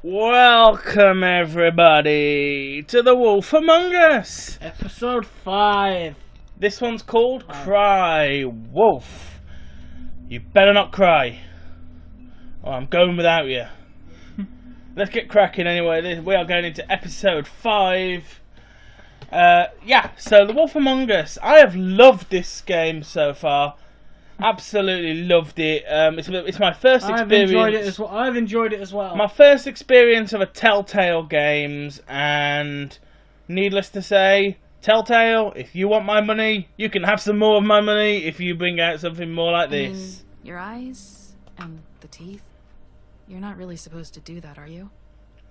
Welcome everybody to The Wolf Among Us! Episode 5. This one's called Cry Wolf. You better not cry, or I'm going without you. Let's get cracking anyway. We are going into episode 5. So The Wolf Among Us. I have loved this game so far. Absolutely loved it. It's my first experience. I've enjoyed it as well. My first experience of a Telltale games, and needless to say, Telltale, if you want my money, you can have some more of my money if you bring out something more like this. Your eyes and the teeth. You're not really supposed to do that, are you?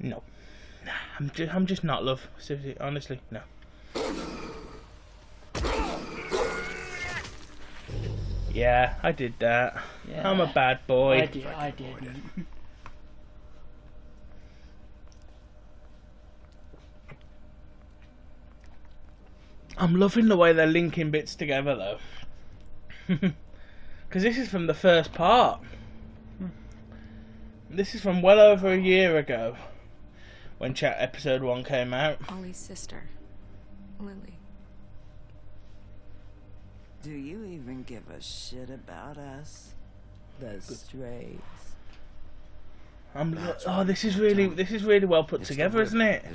No. I'm just not, love. Seriously, honestly, no. Yeah, I did that. Yeah. I'm a bad boy. I did. I'm loving the way they're linking bits together, though. Because this is from the first part. This is from well over a year ago, when episode 1 came out. Ollie's sister, Lily. Do you even give a shit about us? The strays. This is really well put together, isn't it?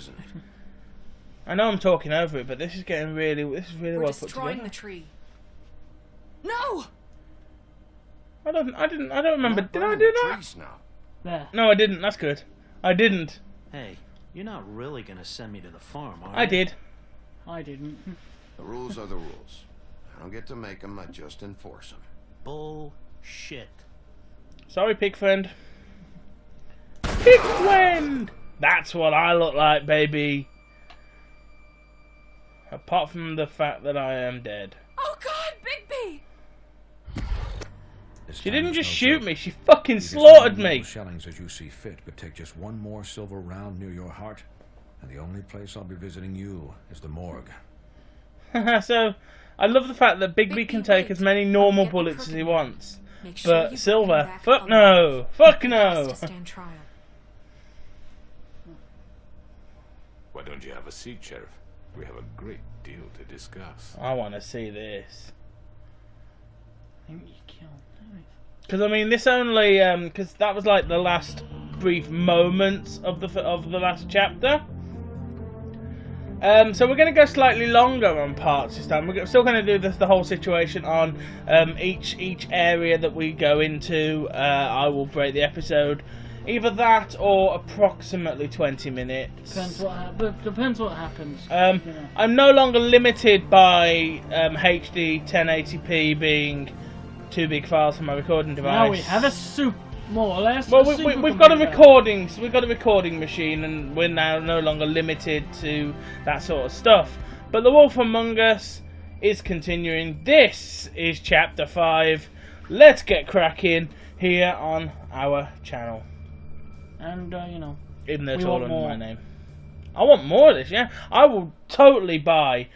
I know I'm talking over it, but this is really well put together. We're destroying the tree. No. I don't remember. Did I do that? There. No, I didn't. That's good. I didn't. Hey, you're not really gonna send me to the farm, are you? I did. I didn't. The rules are the rules. I don't get to make them, I just enforce them. Bullshit. Sorry, pig friend. Pig friend! That's what I look like, baby. Apart from the fact that I am dead. Oh God, Bigby! She didn't just shoot me, she fucking slaughtered me. Shellings as you see fit, but take just one more silver round near your heart, and the only place I'll be visiting you is the morgue. So, I love the fact that Bigby can take as many normal bullets as he wants. But Silver, fuck no! Fuck no! Why don't you have a seat, Sheriff? We have a great deal to discuss. I want to see this. I think you killed me. Because I mean, this only because that was like the last brief moments of the last chapter. So we're going to go slightly longer on parts this time. We're still going to do the whole situation on each area that we go into. I will break the episode, either that or approximately 20 minutes. Depends what happens. I'm no longer limited by HD 1080p being too big files for my recording device. Now we have a more or less. Well, we've got a recording machine, and we're now no longer limited to that sort of stuff. But The Wolf Among Us is continuing. This is chapter 5. Let's get cracking here on our channel. And even though it's all under my name, I want more of this. Yeah, I will totally buy.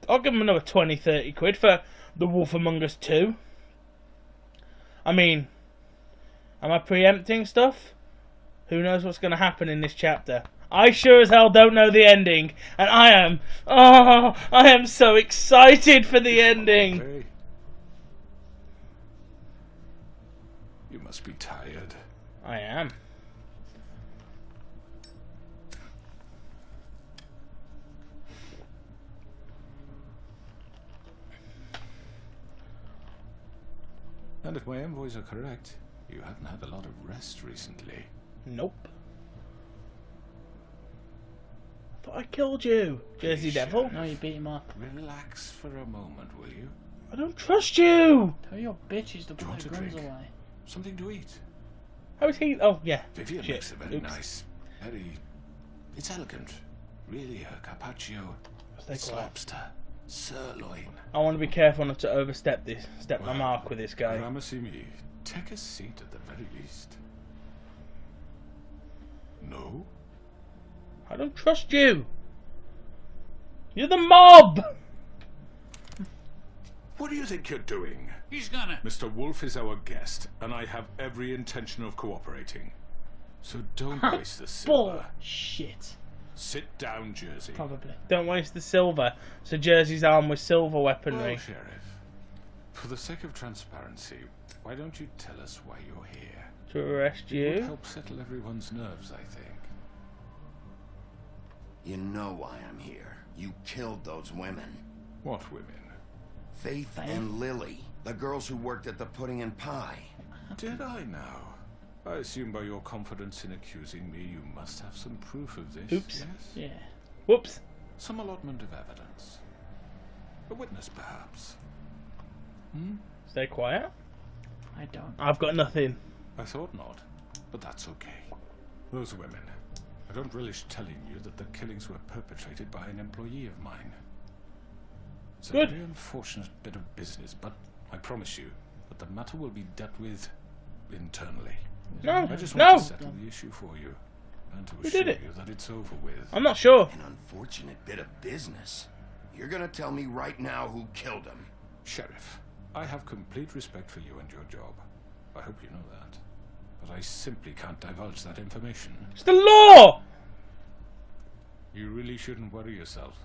I'll give them another 20-30 quid for The Wolf Among Us 2. I mean, am I preempting stuff? Who knows what's going to happen in this chapter? I sure as hell don't know the ending, and I am so excited for the ending. Hey. You must be tired. I am. And if my envoys are correct, you haven't had a lot of rest recently. Nope. I thought I killed you, Jersey Devil. No, you beat him up. Relax for a moment, will you? I don't trust you. Tell your bitches to put their guns away. Something to eat. How is he? Oh, yeah. Vivian Shit. makes a very Oops. nice, it's elegant. Really, her carpaccio. Stay It's quiet. lobster. Sirloin. I want to be careful not to overstep my mark with this guy. Ramasimi, take a seat at the very least. No? I don't trust you. You're the mob. What do you think you're doing? He's gonna. Mr. Wolf is our guest, and I have every intention of cooperating. So don't waste the silver. Bullshit. Sit down, Jersey. Probably. Don't waste the silver. So Jersey's armed with silver weaponry. Well, Sheriff, for the sake of transparency, why don't you tell us why you're here? To arrest It would you. help settle everyone's nerves, I think. You know why I'm here. You killed those women. What women? Faith and Lily, the girls who worked at the Pudding and Pie. Did I now? I assume by your confidence in accusing me, you must have some proof of this. Oops. Yes? Yeah. Whoops. Some allotment of evidence. A witness, perhaps. Stay quiet. I don't. I've got nothing. I thought not, but that's okay. Those women. I don't relish telling you that the killings were perpetrated by an employee of mine. It's a Good. very unfortunate bit of business, but I promise you that the matter will be dealt with internally. No. I just want No. to settle the issue for you, and to Who assure did it? you that it's over with. I'm not sure. An unfortunate bit of business. You're gonna tell me right now who killed him. Sheriff, I have complete respect for you and your job. I hope you know that. But I simply can't divulge that information. It's the law! You really shouldn't worry yourself.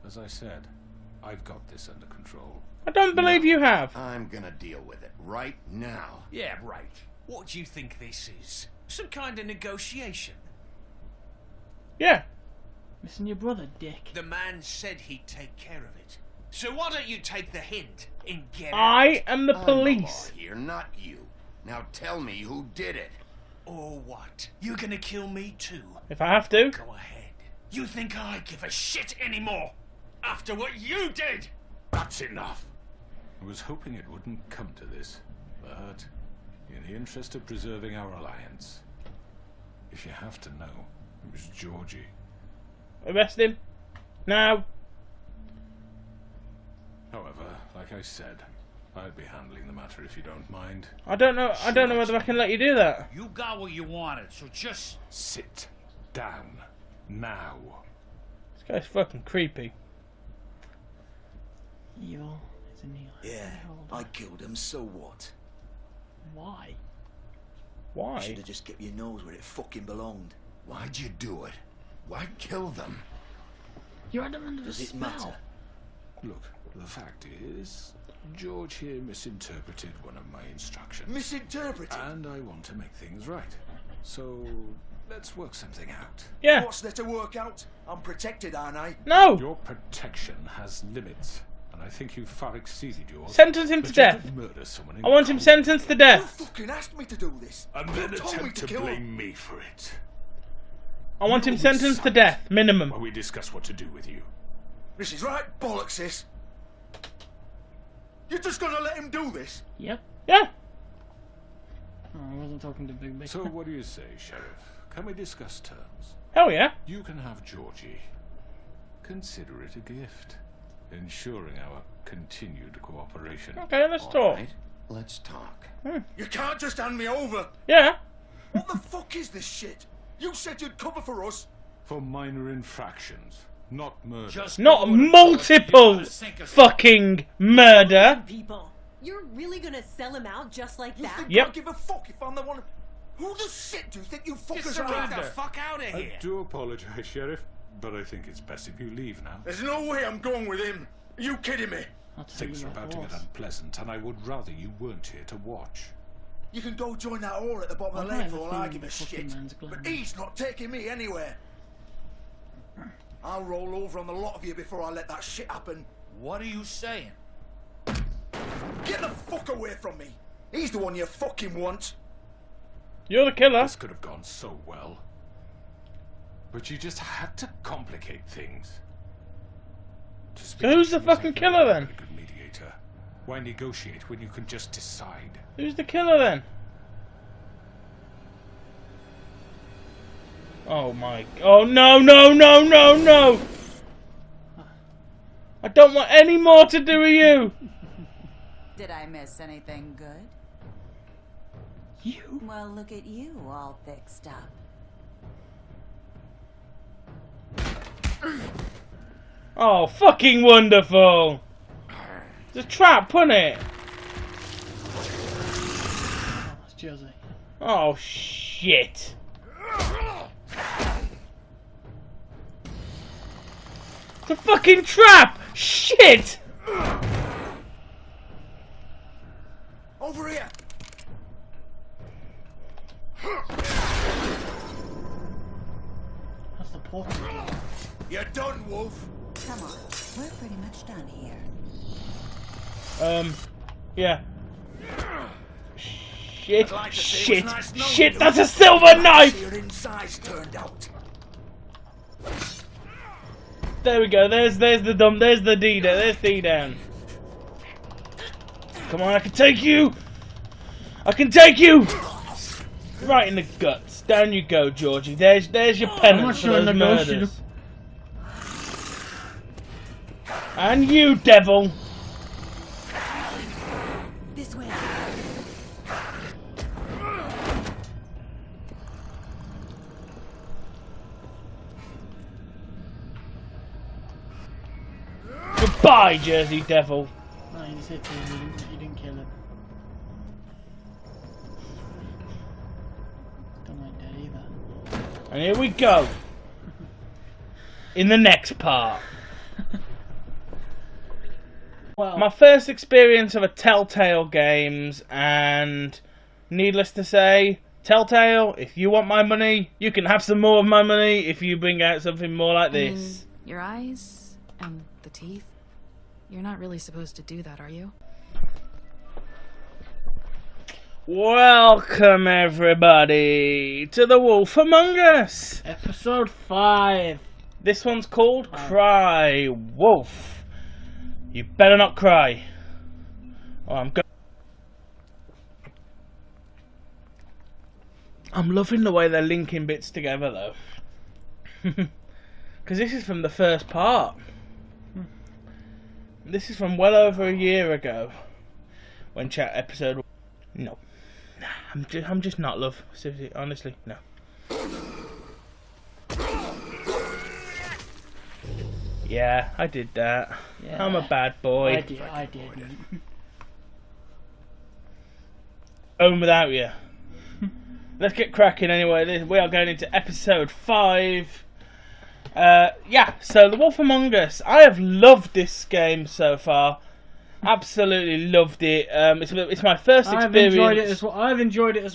As I said, I've got this under control. I don't believe you have. I'm gonna deal with it right now. Yeah, right. What do you think this is? Some kind of negotiation? Yeah. Missing your brother, dick. The man said he'd take care of it. So why don't you take the hint and get I am the I'm police. the law here, not you. Now tell me who did it. Or what? You're gonna kill me too? If I have to. Go ahead. You think I give a shit anymore? After what you did? That's enough! I was hoping it wouldn't come to this, but in the interest of preserving our alliance, if you have to know, it was Georgie. Arrest him. Now. However, like I said, I'd be handling the matter if you don't mind. I don't know whether I can let you do that. You got what you wanted, so just... Sit down. Now. This guy's fucking creepy. Evil is an evil. Yeah, I killed him, so what? Why? You Why? should have just kept your nose where it fucking belonged. Why'd you do it? Why kill them? You're under a Does it spell. matter? Look, the fact is, George here misinterpreted one of my instructions. Misinterpreted? And I want to make things right. So, let's work something out. Yeah. What's there to work out? I'm protected, aren't I? No. Your protection has limits, and I think you've far exceeded yours. Sentence him to But you death. could murder someone in I want him cold sentenced to You death. fucking asked me to do this. and You then told me attempt to to kill blame him. me for it. I want him You'll be sentenced to silent death, minimum. While we discuss what to do with you. This is right bollocks, sis. You're just gonna let him do this? Yep. Yeah. Oh, I wasn't talking to Big Big. So what do you say, Sheriff? Can we discuss terms? Hell yeah. You can have Georgie. Consider it a gift, ensuring our continued cooperation. Okay, let's All talk. right, let's talk. You can't just hand me over. Yeah. What the fuck is this shit? You said you'd cover for us. For minor infractions, not murder. Just Not multiple fucking murder. People, you're really gonna sell him out just like You that? think Yep. I give a fuck if I'm the one? Who the shit do you think you fuckers are? Get the fuck out of I here. do apologize, Sheriff, but I think it's best if you leave now. There's no way I'm going with him. Are you kidding me? I'll tell Things you are what about to get was. unpleasant, and I would rather you weren't here to watch. You can go join that whore at the bottom of the I lake have for a all I feeling give a the fucking shit. man's But glad. he's not taking me anywhere. I'll roll over on the lot of you before I let that shit happen. What are you saying? Get the fuck away from me. He's the one you fucking want. You're the killer. This could have gone so well. But you just had to complicate things. To speak So who's the truth, fucking I've killer never then? been a good mediator. Why negotiate when you can just decide? Who's the killer then? Oh my. Oh no, no, no, no, no! I don't want any more to do with you! Did I miss anything good? You? Well, look at you, all fixed up. Oh, fucking wonderful! It's a trap, wasn't it? Oh, it's Jersey. Oh, shit. It's a fucking trap! Shit! Over here! That's the portal. You're done, Wolf. Come on, we're pretty much done here. Yeah. Shit, I'd like to say it was shit, nice knowing shit, you. that's a silver knife! Your insides turned out. There we go, there's the dumb, there's the D down, there's D down. Come on, I can take you! I can take you! Right in the guts. Down you go, Georgie. There's your penance for those murders. And you, devil! This way. Goodbye, Jersey Devil. No, you just hit him. You didn't kill him. Don't like that either. And here we go. In the next part. Well, My first experience of a Telltale games, and needless to say, Telltale, if you want my money, you can have some more of my money if you bring out something more like this. Your eyes and the teeth. You're not really supposed to do that, are you? Welcome everybody to The Wolf Among Us. episode 5. This one's called Cry Wolf. You better not cry. Oh, I'm loving the way they're linking bits together though. Because this is from the first part. This is from well over a year ago. When chat episode... No. I'm just not, love. Seriously, honestly, no. Yeah, I did that. Yeah. I'm a bad boy. I didn't. Home without you. Let's get cracking anyway. We are going into episode 5. Yeah, so The Wolf Among Us. I have loved this game so far. Absolutely loved it. It's my first experience. I've enjoyed it as well.